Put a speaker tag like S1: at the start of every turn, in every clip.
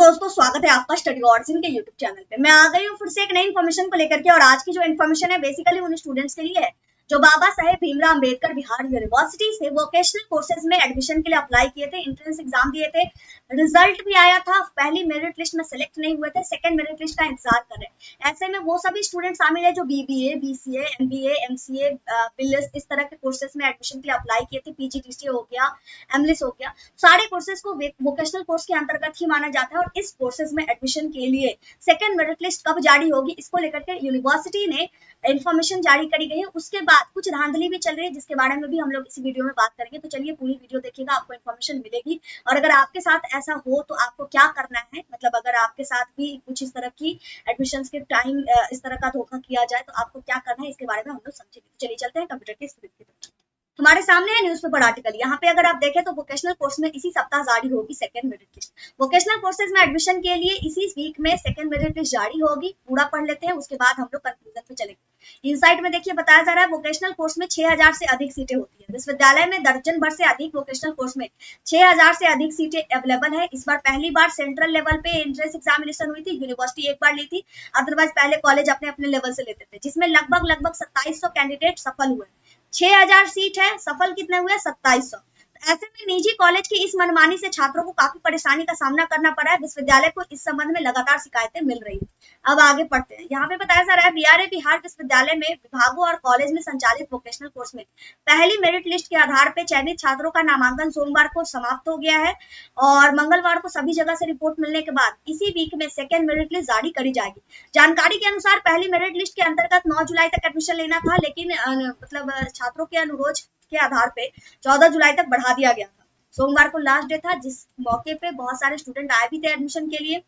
S1: दोस्तों, स्वागत है आपका स्टडी अवार्ड्स के यूट्यूब चैनल पे। मैं आ गई हूँ फिर से एक नई इन्फॉर्मेशन को लेकर के। और आज की जो इन्फॉर्मेशन है बेसिकली उन स्टूडेंट्स के लिए है जो बाबा साहेब भीमराव अंबेडकर बिहार यूनिवर्सिटी से वोकेशनल कोर्सेज में एडमिशन के लिए अप्लाई किए थे, एंट्रेंस एग्जाम दिए थे, रिजल्ट भी आया था। पहली मेरिट लिस्ट में सिलेक्ट नहीं हुए थे, सेकंड मेरिट लिस्ट का इंतजार कर रहे हैं। ऐसे में वो सभी स्टूडेंट शामिल है जो बीबीए, बीसीए, एमबीए, एमसीए, बिलिस इस तरह के कोर्सेज में एडमिशन के लिए अप्लाई किए थे। पीजीडीसीए हो गया, एमलिस हो गया, सारे कोर्सेज को वोकेशनल कोर्स के अंतर्गत ही माना जाता है। और इस कोर्सेज में एडमिशन के लिए सेकंड मेरिट लिस्ट कब जारी होगी, इसको लेकर के यूनिवर्सिटी ने इन्फॉर्मेशन जारी करी गई है। उसके बाद कुछ धांधली भी चल रही है जिसके बारे में भी हम लोग इसी वीडियो में बात करेंगे। तो चलिए पूरी वीडियो देखिएगा, आपको इन्फॉर्मेशन मिलेगी। और अगर आपके साथ ऐसा हो तो आपको क्या करना है, मतलब अगर आपके साथ भी कुछ इस तरह की एडमिशंस के टाइम इस तरह का धोखा किया जाए तो आपको क्या करना है, इसके बारे में हम लोग समझेंगे। तो चलिए चलते हैं कंप्यूटर की स्क्रीन की तरफ। हमारे सामने है न्यूज़पेपर आर्टिकल। यहाँ पे अगर आप देखें तो वोकेशनल कोर्स में इसी सप्ताह जारी होगी second merit list. Vocational courses में एडमिशन के लिए इसी वीक में सेकंड मेरिट लिस्ट जारी होगी। पूरा पढ़ लेते हैं, उसके बाद हम लोग कंक्लूजन पे चलेंगे। इनसाइट में देखिए बताया जा रहा है वोकेशनल कोर्स में 6000 से अधिक सीटें होती है। विश्वविद्यालय में दर्जन भर से अधिक वोकेशनल कोर्स में 6000 से अधिक सीटें अवेलेबल है। इस बार पहली बार सेंट्रल लेवल पे एंट्रेंस एग्जामिनेशन हुई थी। यूनिवर्सिटी एक बार ली थी, अदरवाइज पहले कॉलेज अपने अपने लेवल से लेते थे, जिसमें लगभग 2700 कैंडिडेट सफल हुए। 6000 सीट है, सफल कितने हुए? 2700। ऐसे में निजी कॉलेज की इस मनमानी से छात्रों को काफी परेशानी का सामना करना पड़ा है। विश्वविद्यालय को इस संबंध में लगातार शिकायतें मिल रही है। अब आगे पढ़ते हैं। यहाँ पे बताया जा रहा है बीआरए बिहार विश्वविद्यालय में विभागों और कॉलेज में संचालित वोकेशनल कोर्स में पहली मेरिट लिस्ट के आधार पर चयनित छात्रों का नामांकन सोमवार को समाप्त हो गया है और मंगलवार को सभी जगह से रिपोर्ट मिलने के बाद इसी वीक में सेकेंड मेरिट लिस्ट जारी करी जाएगी। जानकारी के अनुसार पहली मेरिट लिस्ट के अंतर्गत 9 जुलाई तक एडमिशन लेना था, लेकिन मतलब छात्रों के अनुरोध के आधार पे 14 जुलाई तक बढ़ा दिया गया था। सोमवार को लास्ट डे था, जिस मौके पे बहुत सारे स्टूडेंट आए भी थे एडमिशन के लिए।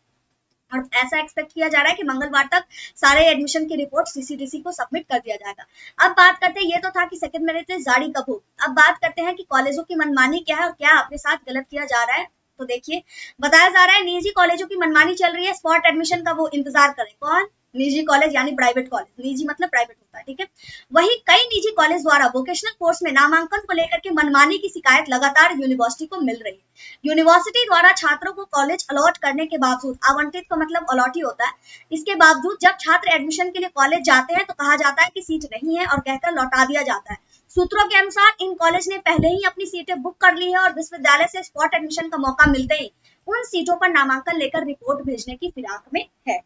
S1: और ऐसा एक्सपेक्ट किया जा रहा है कि मंगलवार तक सारे एडमिशन की रिपोर्ट सीसीडीसी को सबमिट कर दिया जाएगा। अब बात करते हैं, ये तो था कि सेकंड मेरिट लिस्ट जारी कब होगी। अब बात करते हैं कि कॉलेजों की मनमानी क्या है और क्या आपके साथ गलत किया जा रहा है। तो देखिए बताया जा रहा है निजी कॉलेजों की मनमानी चल रही है। स्पॉट एडमिशन का वो इंतजार करें। कौन? निजी कॉलेज यानी प्राइवेट कॉलेज। निजी मतलब प्राइवेट होता है, ठीक है। वही कई निजी कॉलेज द्वारा वोकेशनल कोर्स में नामांकन को लेकर के मनमानी की शिकायत लगातार यूनिवर्सिटी को मिल रही है। यूनिवर्सिटी द्वारा छात्रों को कॉलेज अलॉट करने के बावजूद, आवंटित का मतलब अलॉट ही होता है, इसके बावजूद जब छात्र एडमिशन के लिए कॉलेज जाते हैं तो कहा जाता है कि सीट नहीं है और कहकर लौटा दिया जाता है। सूत्रों के अनुसार इन कॉलेज ने पहले ही अपनी सीटें बुक कर ली है और विश्वविद्यालय से स्पॉट एडमिशन का मौका मिलते ही उन सीटों पर नामांकन लेकर रिपोर्ट भेजने की फिराक में है।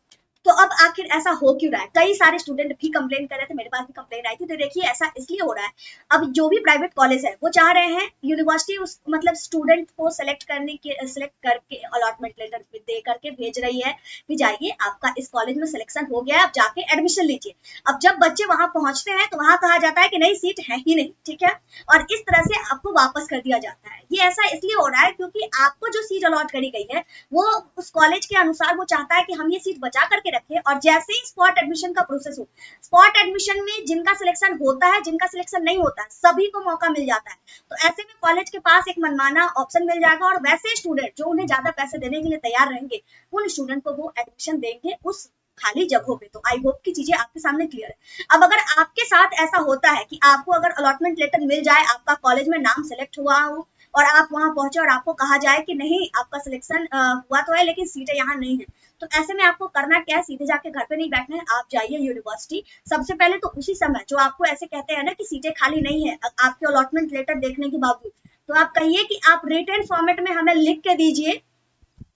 S1: तो अब आखिर ऐसा हो क्यों रहा है? कई सारे स्टूडेंट भी कंप्लेन कर रहे थे, मेरे पास भी कंप्लेन आई थी। तो देखिए ऐसा इसलिए हो रहा है, अब जो भी प्राइवेट कॉलेज है वो चाह रहे हैं यूनिवर्सिटी उस मतलब स्टूडेंट को सिलेक्ट करके अलॉटमेंट लेटर दे करके भेज रही है कि जाइए आपका इस कॉलेज में सिलेक्शन हो गया है, आप जाके एडमिशन लीजिए। अब जब बच्चे वहां पहुंचते हैं तो वहां कहा जाता है कि नहीं सीट है ही नहीं, ठीक है, और इस तरह से आपको वापस कर दिया जाता है। ये ऐसा इसलिए हो रहा है क्योंकि आपको जो सीट अलॉट करी गई है वो उस कॉलेज के अनुसार वो चाहता है कि हम ये सीट बचा करके रखे। और जैसे ही स्पॉट एडमिशन का प्रोसेस हो, स्पॉट एडमिशन में जिनका सिलेक्शन होता है, जिनका सिलेक्शन नहीं होता है, सभी को मौका मिल जाता है। तो ऐसे में कॉलेज के पास एक मनमाना ऑप्शन मिल जाएगा और वैसे स्टूडेंट जो उन्हें ज्यादा पैसे देने के लिए तैयार रहेंगे उन स्टूडेंट को वो एडमिशन देंगे उस खाली जगहों पे। तो आई होप की चीजें आपके सामने क्लियर है। अब अगर आपके साथ ऐसा होता है कि आपको अगर अलॉटमेंट लेटर मिल जाए, आपका कॉलेज में नाम सेलेक्ट हुआ हो और आप वहां पहुंचे और आपको कहा जाए कि नहीं आपका सिलेक्शन हुआ तो है लेकिन सीटें यहाँ नहीं है, तो ऐसे में आपको करना क्या है? सीधे जाके घर पे नहीं बैठना है, आप जाइए यूनिवर्सिटी। सबसे पहले तो उसी समय जो आपको ऐसे कहते हैं ना कि सीटें खाली नहीं है आपके अलॉटमेंट लेटर देखने के बावजूद, तो आप कहिए कि आप रिटन फॉर्मेट में हमें लिख के दीजिए,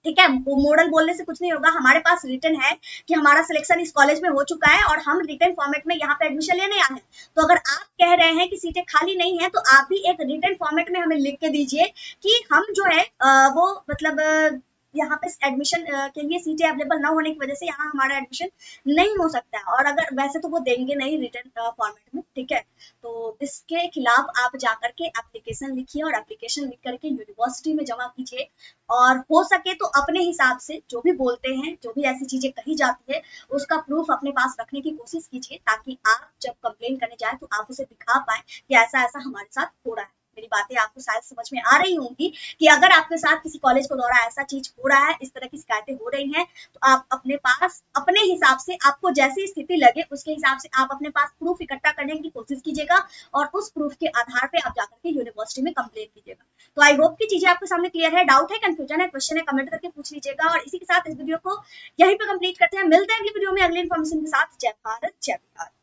S1: ठीक है। वो मॉडल बोलने से कुछ नहीं होगा, हमारे पास रिटन है कि हमारा सिलेक्शन इस कॉलेज में हो चुका है और हम रिटन फॉर्मेट में यहाँ पे एडमिशन लेने आए हैं। तो अगर आप कह रहे हैं कि सीटें खाली नहीं है तो आप भी एक रिटन फॉर्मेट में हमें लिख के दीजिए कि हम जो है वो मतलब यहाँ पे एडमिशन के लिए सीटें अवेलेबल ना होने की वजह से यहाँ हमारा एडमिशन नहीं हो सकता है। और अगर वैसे तो वो देंगे नहीं रिटन फॉर्मेट में, ठीक है। तो इसके खिलाफ आप जाकर के एप्लीकेशन लिखिए और एप्लीकेशन लिख करके यूनिवर्सिटी में जमा कीजिए। और हो सके तो अपने हिसाब से जो भी बोलते हैं, जो भी ऐसी चीजें कही जाती है, उसका प्रूफ अपने पास रखने की कोशिश कीजिए ताकि आप जब कंप्लेन करने जाए तो आप उसे दिखा पाए कि ऐसा ऐसा हमारे साथ हो रहा है। मेरी बातें आपको शायद समझ में आ रही होंगी कि अगर आपके साथ किसी कॉलेज के द्वारा ऐसा चीज हो रहा है, इस तरह की शिकायतें हो रही हैं, तो आप अपने पास अपने हिसाब से आपको जैसी स्थिति लगे उसके हिसाब से आप अपने पास प्रूफ इकट्ठा करने की कोशिश कीजिएगा और उस प्रूफ के आधार पे आप जाकर के यूनिवर्सिटी में कंप्लेंट कीजिएगा। तो आई होप की चीजें आपके सामने क्लियर है। डाउट है, कंफ्यूजन है, क्वेश्चन है, कमेंट करके पूछ लीजिएगा। और इसी के साथ इस वीडियो को यहीं पे कंप्लीट करते हैं। मिलते हैं अगली वीडियो में अगली इन्फॉर्मेशन के साथ। जय भारत, जय बिहार।